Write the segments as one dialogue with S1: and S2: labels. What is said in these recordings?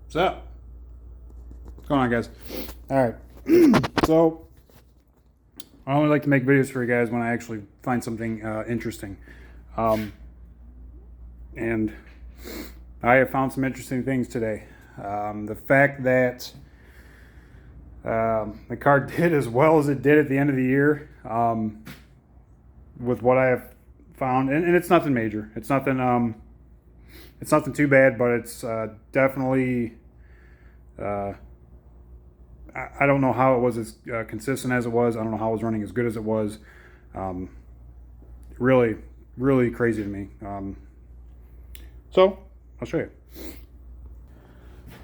S1: What's up? What's going on, guys? All right. So, I only like to make videos for you guys when I actually find something interesting. Um, and I have found some interesting things today. The fact that the car did as well as it did at the end of the year, with what I have found, and it's nothing major. It's nothing too bad, but it's definitely. I don't know how it was as consistent as it was. I don't know how it was running as good as it was. Really, really crazy to me. So I'll show you.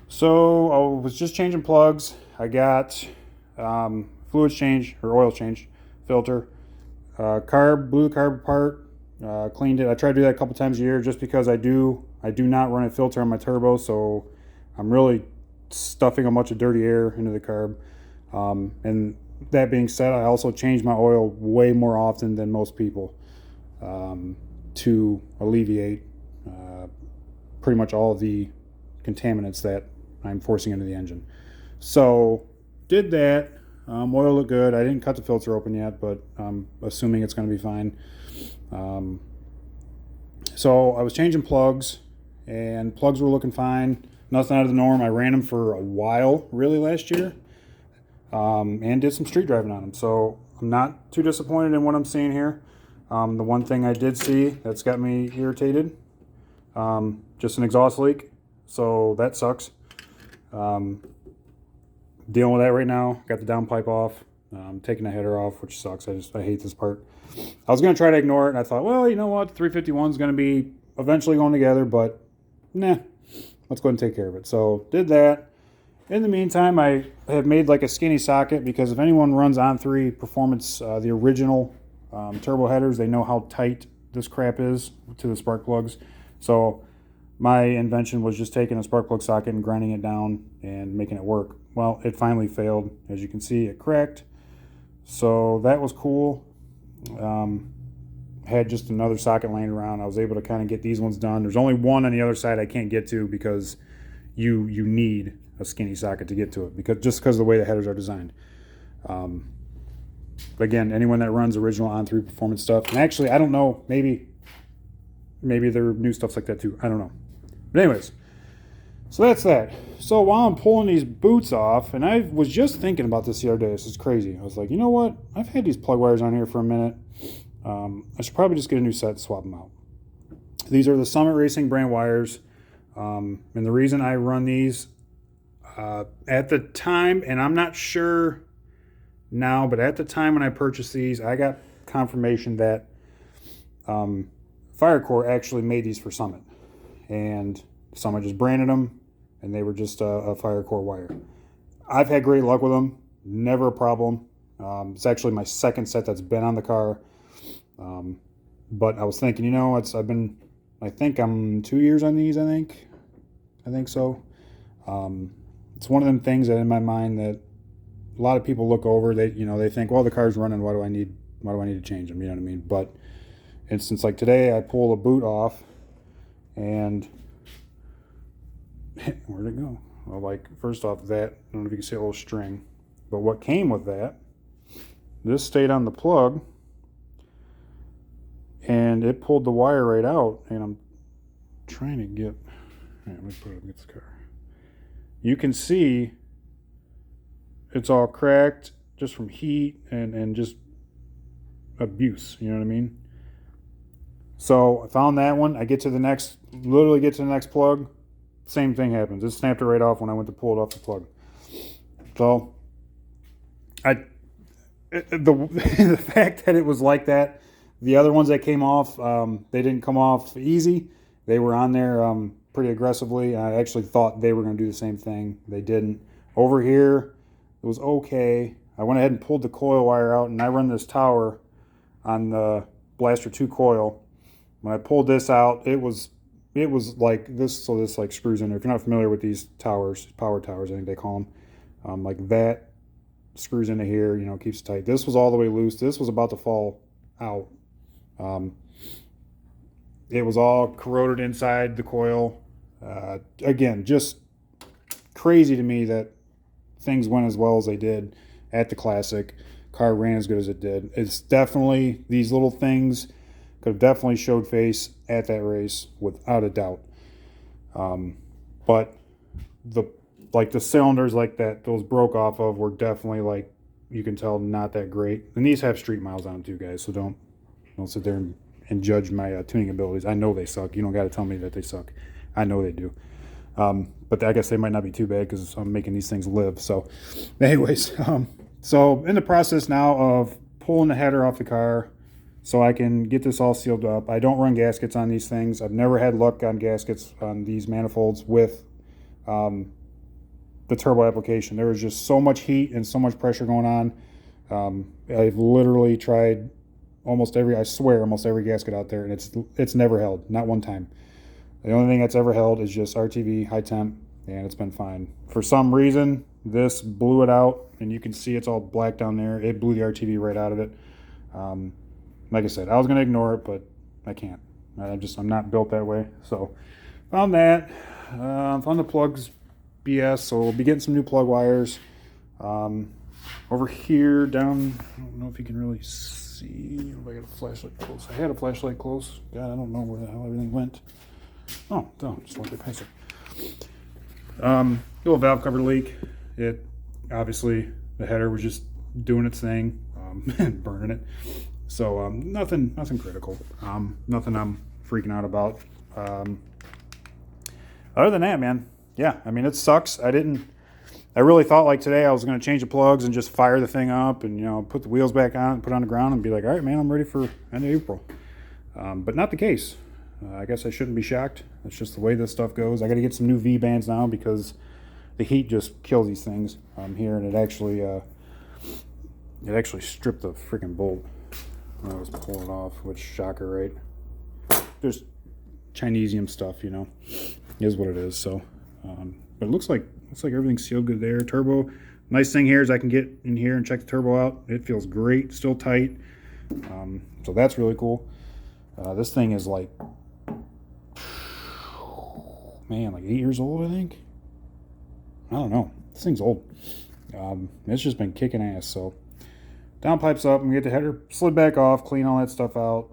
S1: So I was just changing plugs. I got fluids change or oil change, filter, blew the carb apart, cleaned it. I try to do that a couple times a year just because I do not run a filter on my turbo, so I'm really stuffing a bunch of dirty air into the carb. And that being said, I also change my oil way more often than most people to alleviate pretty much all of the contaminants that I'm forcing into the engine. So did that. Oil looked good. I didn't cut the filter open yet, but I'm assuming it's going to be fine. So I was changing plugs, and plugs were looking fine. Nothing out of the norm. I ran them for a while, really, last year, and did some street driving on them. So I'm not too disappointed in what I'm seeing here. The one thing I did see that's got me irritated, just an exhaust leak. So that sucks. Dealing with that right now. Got the downpipe off. Taking the header off, which sucks. I hate this part. I was going to try to ignore it, and I thought, well, you know what? The 351 is going to be eventually going together, but nah. Let's go ahead and take care of it. So did that. In the meantime, I have made like a skinny socket because if anyone runs On3 Performance, the original turbo headers, they know how tight this crap is to the spark plugs. So my invention was just taking a spark plug socket and grinding it down and making it work. Well, it finally failed. As you can see, it cracked. So that was cool. Had just another socket laying around. I was able to kind of get these ones done. There's only one on the other side I can't get to because you need a skinny socket to get to it, because of the way the headers are designed. Again, anyone that runs original On3 Performance stuff, and actually I don't know, maybe there are new stuffs like that too. I don't know. But anyways, so that's that. So while I'm pulling these boots off, and I was just thinking about this the other day. This is crazy. I was like, you know what? I've had these plug wires on here for a minute. I should probably just get a new set and swap them out. These are the Summit Racing brand wires. And the reason I run these at the time, and I'm not sure now, but at the time when I purchased these, I got confirmation that Firecore actually made these for Summit. And Summit just branded them, and they were just a Firecore wire. I've had great luck with them. Never a problem. It's actually my second set that's been on the car. But I was thinking, you know, I think I'm 2 years on these, I think so. It's one of them things that in my mind that a lot of people look over, they think, well, the car's running, why do I need to change them? You know what I mean? But instance like today, I pull a boot off and where'd it go? Well, like, first off, that, I don't know if you can see a little string, but what came with that, this stayed on the plug, and it pulled the wire right out, and I'm trying to get, let me put it up against the car. You can see it's all cracked just from heat and just abuse, you know what I mean? So I found that one. I literally get to the next plug, same thing happens. It snapped it right off when I went to pull it off the plug. So the fact that it was like that, the other ones that came off, they didn't come off easy. They were on there pretty aggressively. I actually thought they were going to do the same thing. They didn't. Over here, it was okay. I went ahead and pulled the coil wire out, and I run this tower on the Blaster 2 coil. When I pulled this out, it was like this, so this like screws in there. If you're not familiar with these towers, power towers, I think they call them, like that screws into here, keeps it tight. This was all the way loose. This was about to fall out. It was all corroded inside the coil. Again, just crazy to me that things went as well as they did at the Classic. Car ran as good as it did. It's definitely, these little things could have definitely showed face at that race without a doubt. But the cylinders like that, those broke off of, were definitely, like, you can tell, not that great. And these have street miles on them too, guys. So don't sit there and judge my tuning abilities. I know they suck. You don't got to tell me that they suck. I know they do. But I guess they might not be too bad because I'm making these things live. So, anyways, so in the process now of pulling the header off the car so I can get this all sealed up. I don't run gaskets on these things. I've never had luck on gaskets on these manifolds with the turbo application. There was just so much heat and so much pressure going on. I've literally tried almost every gasket out there, and it's never held, not one time. The only thing that's ever held is just RTV, high temp, and it's been fine. For some reason, this blew it out, and you can see it's all black down there. It blew the RTV right out of it. Like I said, I was going to ignore it, but I can't. I'm not built that way. So, found that. Found the plugs BS, so we'll be getting some new plug wires. Over here, down, I don't know if you can really see. If I got a flashlight close. I had a flashlight close. God, I don't know where the hell everything went. Oh, don't, just let it pass it. Little valve cover leak. It, obviously, the header was just doing its thing, and burning it. So, nothing critical. Nothing I'm freaking out about. Other than that, man, yeah, I mean, it sucks. I really thought, like, today I was going to change the plugs and just fire the thing up and, you know, put the wheels back on and put it on the ground and be like, all right, man, I'm ready for end of April. But not the case. I guess I shouldn't be shocked. That's just the way this stuff goes. I got to get some new V-bands now because the heat just kills these things here, and it actually stripped the freaking bolt when I was pulling it off, which, shocker, right? Just Chinesium stuff, you know, is what it is. So, but it looks like everything's sealed good there. Turbo, nice thing here is I can get in here and check the turbo out. It feels great, still tight. So that's really cool. This thing is like, man, like 8 years old, I think. I don't know. This thing's old. It's just been kicking ass. So downpipes up and get the header slid back off, clean all that stuff out.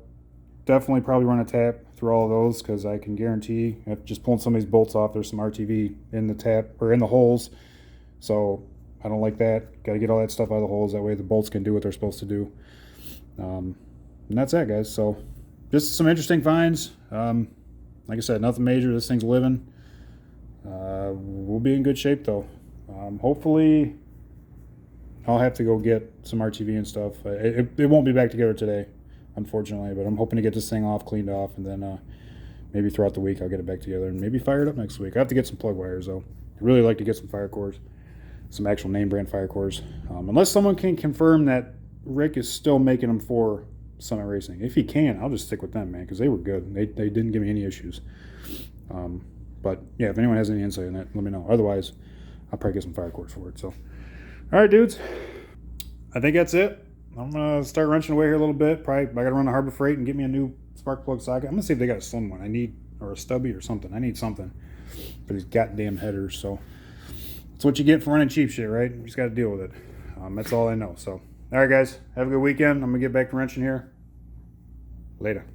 S1: Definitely probably run a tap through all of those because I can guarantee if just pulling some of these bolts off, there's some RTV in the tap or in the holes. So I don't like that. Got to get all that stuff out of the holes. That way the bolts can do what they're supposed to do. And that's that, guys. So just some interesting finds. Like I said, nothing major. This thing's living. We'll be in good shape, though. Hopefully, I'll have to go get some RTV and stuff. It won't be back together today, unfortunately, but I'm hoping to get this thing off, cleaned off, and then maybe throughout the week I'll get it back together and maybe fire it up next week. I have to get some plug wires, though. I'd really like to get some fire cores, some actual name brand fire cores. Unless someone can confirm that Rick is still making them for Summit Racing. If he can, I'll just stick with them, man, because they were good. They didn't give me any issues. But yeah, if anyone has any insight on that, let me know. Otherwise, I'll probably get some fire cords for it. So, all right, dudes. I think that's it. I'm gonna start wrenching away here a little bit. Probably I gotta run to Harbor Freight and get me a new spark plug socket. I'm gonna see if they got a slim one. Or a stubby or something. I need something for these goddamn headers. So that's what you get for running cheap shit, right? You just got to deal with it. That's all I know. So, all right, guys. Have a good weekend. I'm gonna get back to wrenching here. Later.